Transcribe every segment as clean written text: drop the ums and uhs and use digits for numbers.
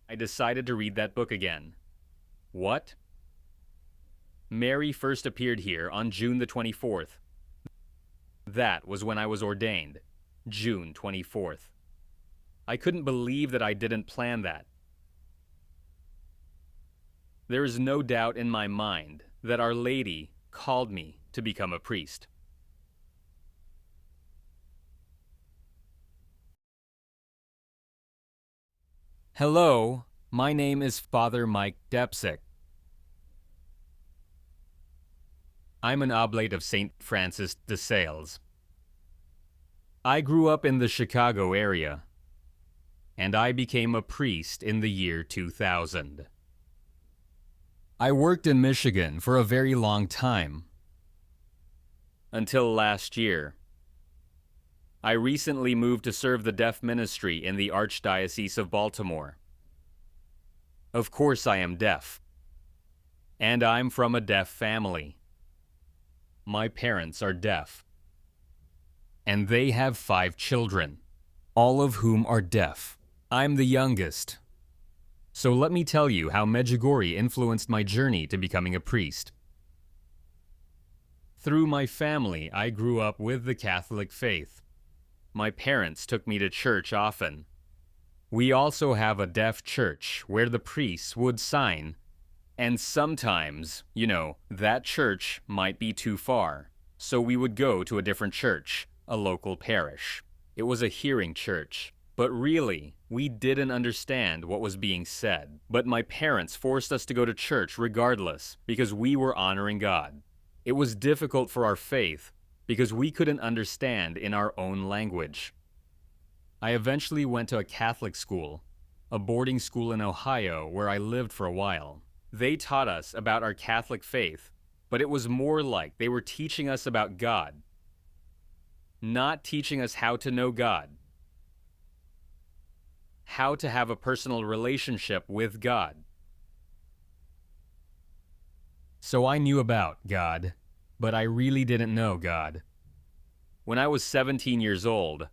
I decided to read that book again. What? Mary first appeared here on June the 24th. That was when I was ordained, June 24th. I couldn't believe that I didn't plan that. There is no doubt in my mind that Our Lady called me to become a priest. Hello, my name is Father Mike Depcik. I'm an oblate of St. Francis de Sales. I grew up in the Chicago area, and I became a priest in the year 2000. I worked in Michigan for a very long time, until last year. I recently moved to serve the deaf ministry in the Archdiocese of Baltimore. Of course I am deaf, and I'm from a deaf family. My parents are deaf, and they have 5 children, all of whom are deaf. I'm the youngest. So let me tell you how Medjugorje influenced my journey to becoming a priest. Through my family, I grew up with the Catholic faith. My parents took me to church often. We also have a deaf church where the priests would sign, and sometimes, that church might be too far, so we would go to a different church, a local parish. It was a hearing church, but really, we didn't understand what was being said. But my parents forced us to go to church regardless, because we were honoring God. It was difficult for our faith, because we couldn't understand in our own language. I eventually went to a Catholic school, a boarding school in Ohio where I lived for a while. They taught us about our Catholic faith, but it was more like they were teaching us about God, not teaching us how to know God, how to have a personal relationship with God. So I knew about God, but I really didn't know God. When I was 17 years old,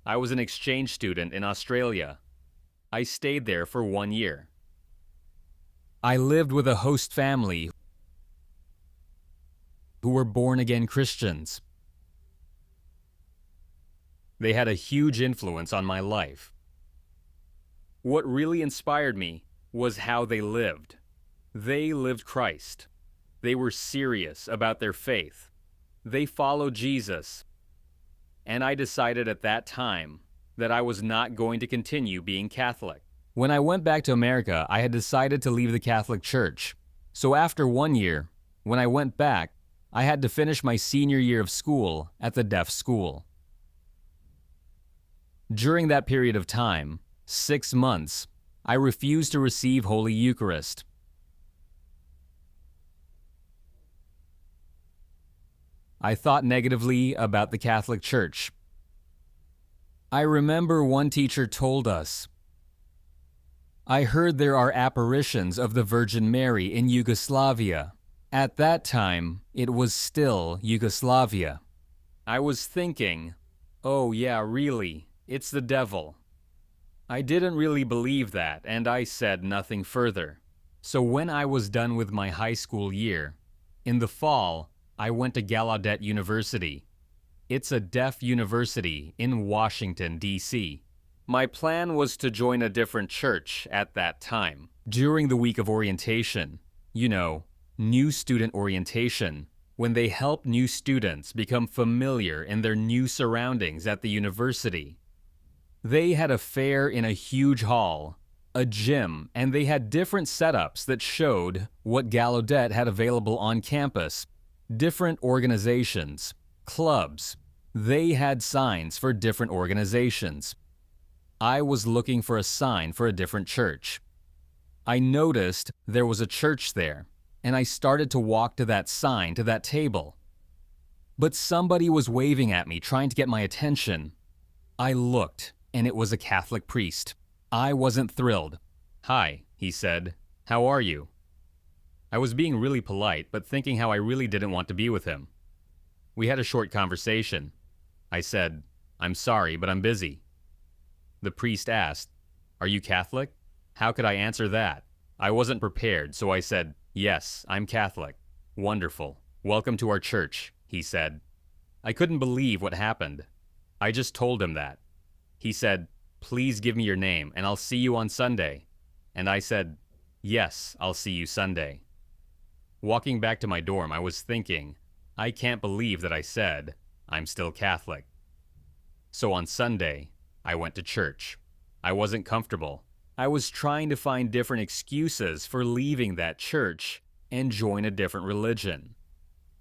I was an exchange student in Australia. I stayed there for 1 year. I lived with a host family who were born-again Christians. They had a huge influence on my life. What really inspired me was how they lived. They lived Christ. They were serious about their faith. They followed Jesus. And I decided at that time that I was not going to continue being Catholic. When I went back to America, I had decided to leave the Catholic Church. So after 1 year, when I went back, I had to finish my senior year of school at the deaf school. During that period of time, 6 months, I refused to receive Holy Eucharist. I thought negatively about the Catholic Church. I remember one teacher told us, "I heard there are apparitions of the Virgin Mary in Yugoslavia." At that time, it was still Yugoslavia. I was thinking, oh yeah, really, it's the devil. I didn't really believe that, and I said nothing further. So when I was done with my high school year, in the fall, I went to Gallaudet University. It's a deaf university in Washington, D.C. My plan was to join a different church at that time. During the week of orientation, new student orientation, when they help new students become familiar in their new surroundings at the university. They had a fair in a huge hall, a gym, and they had different setups that showed what Gallaudet had available on campus. Different organizations, clubs. They had signs for different organizations. I was looking for a sign for a different church. I noticed there was a church there, and I started to walk to that sign, to that table. But somebody was waving at me, trying to get my attention. I looked, and it was a Catholic priest. I wasn't thrilled. "Hi," he said. "How are you?" I was being really polite, but thinking how I really didn't want to be with him. We had a short conversation. I said, "I'm sorry, but I'm busy." The priest asked, "Are you Catholic?" How could I answer that? I wasn't prepared, so I said, "Yes, I'm Catholic." "Wonderful. Welcome to our church," he said. I couldn't believe what happened. I just told him that. He said, "Please give me your name and I'll see you on Sunday." And I said, "Yes, I'll see you Sunday." Walking back to my dorm, I was thinking, I can't believe that I said, I'm still Catholic. So on Sunday, I went to church. I wasn't comfortable. I was trying to find different excuses for leaving that church and join a different religion.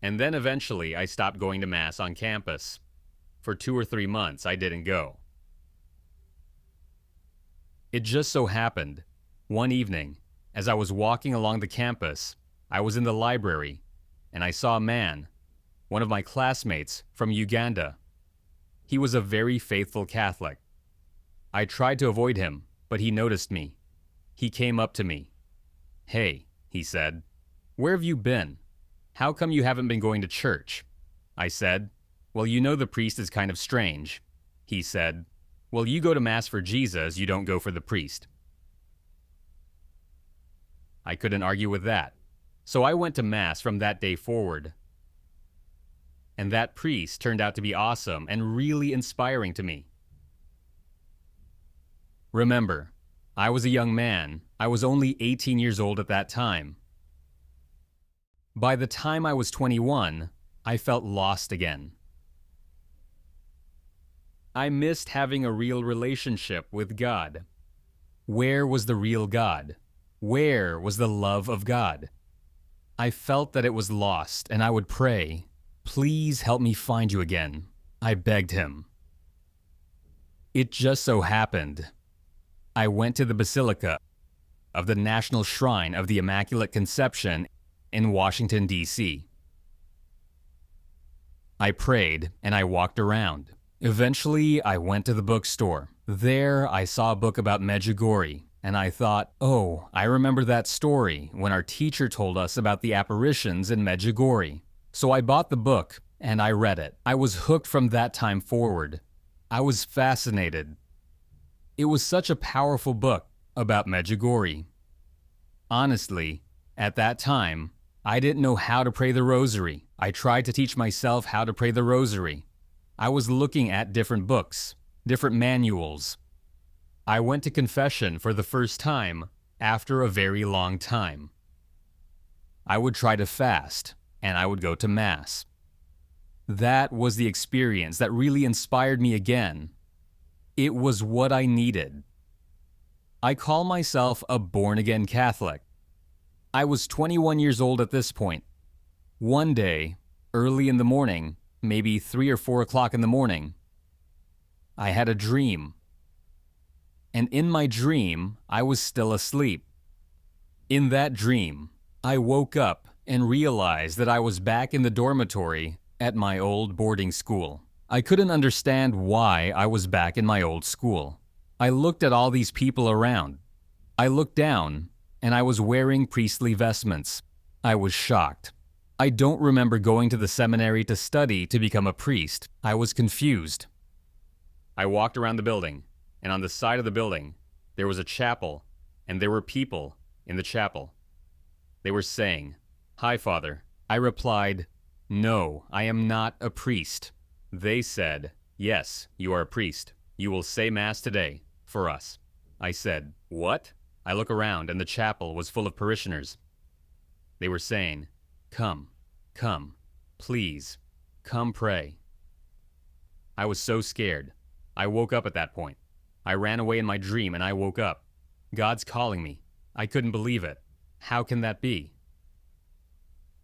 And then eventually I stopped going to Mass on campus. For 2 or 3 months, I didn't go. It just so happened, one evening, as I was walking along the campus, I was in the library, and I saw a man, one of my classmates from Uganda. He was a very faithful Catholic. I tried to avoid him, but he noticed me. He came up to me. "Hey," he said, "where have you been? How come you haven't been going to church?" I said, "Well, you know the priest is kind of strange." He said, "Well, you go to Mass for Jesus, you don't go for the priest." I couldn't argue with that. So I went to Mass from that day forward. And that priest turned out to be awesome and really inspiring to me. Remember, I was a young man. I was only 18 years old at that time. By the time I was 21, I felt lost again. I missed having a real relationship with God. Where was the real God? Where was the love of God? I felt that it was lost, and I would pray, "Please help me find you again." I begged him. It just so happened, I went to the Basilica of the National Shrine of the Immaculate Conception in Washington, D.C. I prayed, and I walked around. Eventually, I went to the bookstore. There, I saw a book about Medjugorje, and I thought, oh, I remember that story when our teacher told us about the apparitions in Medjugorje. So I bought the book, and I read it. I was hooked from that time forward. I was fascinated. It was such a powerful book about Medjugorje. Honestly, at that time, I didn't know how to pray the rosary. I tried to teach myself how to pray the rosary. I was looking at different books, different manuals. I went to confession for the first time after a very long time. I would try to fast, and I would go to Mass. That was the experience that really inspired me again. It was what I needed. I call myself a born-again Catholic. I was 21 years old at this point. One day, early in the morning, maybe 3 or 4 o'clock in the morning, I had a dream. And in my dream, I was still asleep. In that dream, I woke up and realized that I was back in the dormitory at my old boarding school. I couldn't understand why I was back in my old school. I looked at all these people around. I looked down, and I was wearing priestly vestments. I was shocked. I don't remember going to the seminary to study to become a priest. I was confused. I walked around the building, and on the side of the building, there was a chapel, and there were people in the chapel. They were saying, "Hi, Father." I replied, "No, I am not a priest." They said, "Yes, you are a priest. You will say Mass today, for us." I said, "What?" I look around, and the chapel was full of parishioners. They were saying, Come, please, come pray." I was so scared. I woke up at that point. I ran away in my dream and I woke up. God's calling me. I couldn't believe it. How can that be?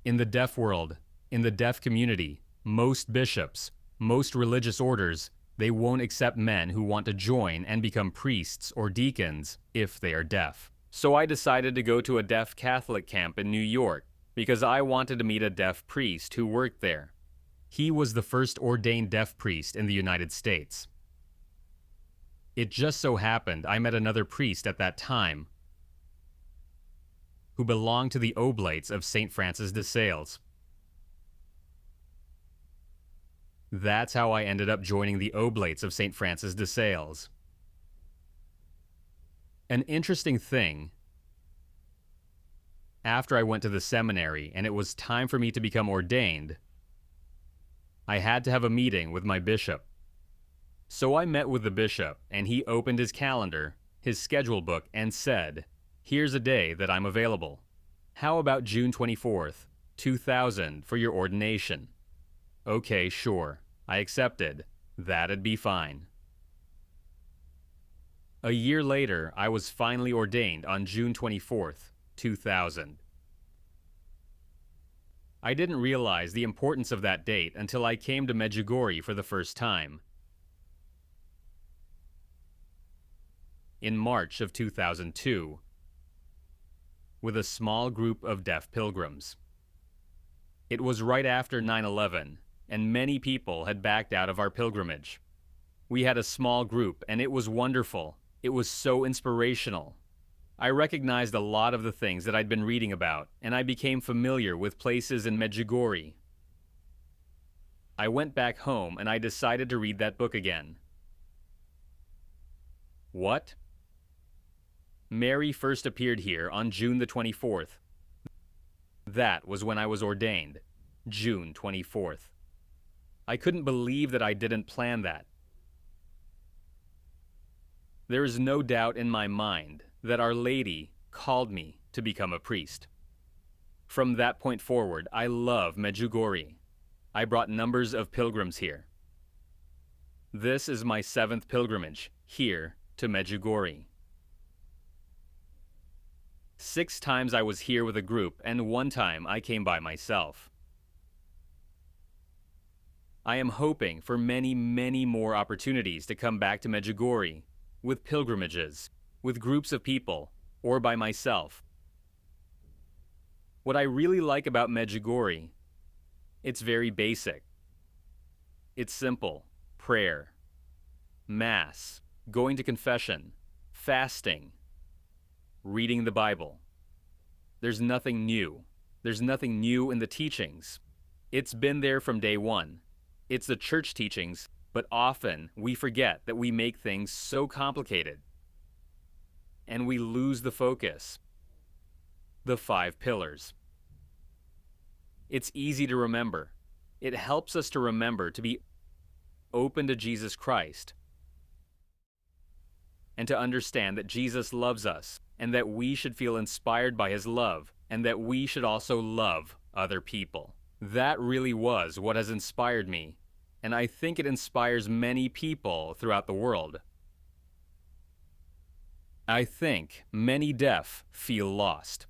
In the deaf world, in the deaf community, most bishops, most religious orders, they won't accept men who want to join and become priests or deacons if they are deaf. So I decided to go to a deaf Catholic camp in New York because I wanted to meet a deaf priest who worked there. He was the first ordained deaf priest in the United States. It just so happened I met another priest at that time who belonged to the Oblates of St. Francis de Sales. That's how I ended up joining the Oblates of St. Francis de Sales. An interesting thing, after I went to the seminary and it was time for me to become ordained, I had to have a meeting with my bishop. So I met with the bishop, and he opened his calendar, his schedule book, and said, "Here's a day that I'm available. How about June 24th, 2000 for your ordination?" Okay, sure. I accepted. That'd be fine. A year later, I was finally ordained on June 24th, 2000. I didn't realize the importance of that date until I came to Medjugorje for the first time. In March of 2002, with a small group of deaf pilgrims. It was right after 9/11, and many people had backed out of our pilgrimage. We had a small group, and it was wonderful. It was so inspirational. I recognized a lot of the things that I'd been reading about, and I became familiar with places in Medjugorje. I went back home, and I decided to read that book again. What? Mary first appeared here on June the 24th. That was when I was ordained, June 24th. I couldn't believe that I didn't plan that. There is no doubt in my mind that Our Lady called me to become a priest. From that point forward, I love Medjugorje. I brought numbers of pilgrims here. This is my 7th pilgrimage here to Medjugorje. 6 times I was here with a group, and 1 time I came by myself. I am hoping for many, many more opportunities to come back to Medjugorje, with pilgrimages, with groups of people, or by myself. What I really like about Medjugorje, it's very basic. It's simple: prayer, mass, going to confession, fasting, reading the Bible. There's nothing new. There's nothing new in the teachings. It's been there from day one. It's the church teachings, but often we forget that we make things so complicated. And we lose the focus. The 5 pillars. It's easy to remember. It helps us to remember to be open to Jesus Christ and to understand that Jesus loves us and that we should feel inspired by his love and that we should also love other people. That really was what has inspired me, and I think it inspires many people throughout the world. I think many deaf feel lost.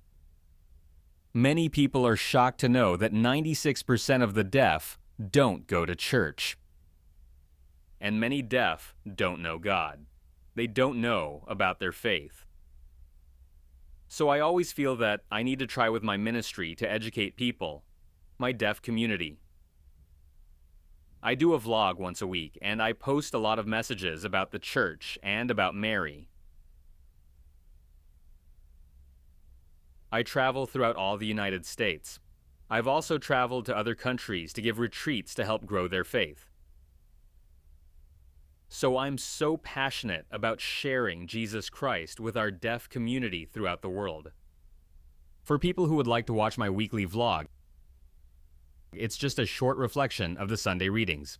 Many people are shocked to know that 96% of the deaf don't go to church. And many deaf don't know God. They don't know about their faith. So I always feel that I need to try with my ministry to educate people, my deaf community. I do a vlog once a week, and I post a lot of messages about the church and about Mary. I travel throughout all the United States. I've also traveled to other countries to give retreats to help grow their faith. So I'm so passionate about sharing Jesus Christ with our deaf community throughout the world. For people who would like to watch my weekly vlog, it's just a short reflection of the Sunday readings.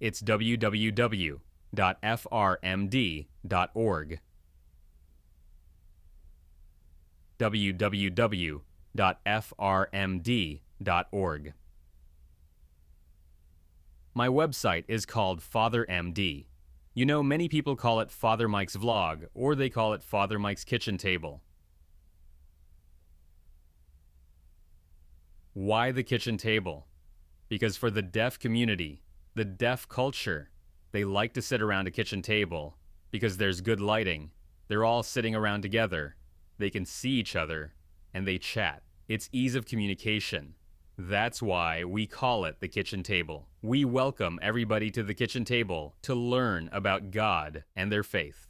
It's www.frmd.org. www.frmd.org. My website is called Father MD. You know, many people call it Father Mike's Vlog, or they call it Father Mike's Kitchen Table. Why the kitchen table? Because for the deaf community, the deaf culture, they like to sit around a kitchen table because there's good lighting. They're all sitting around together. They can see each other, and they chat. It's ease of communication. That's why we call it the kitchen table. We welcome everybody to the kitchen table to learn about God and their faith.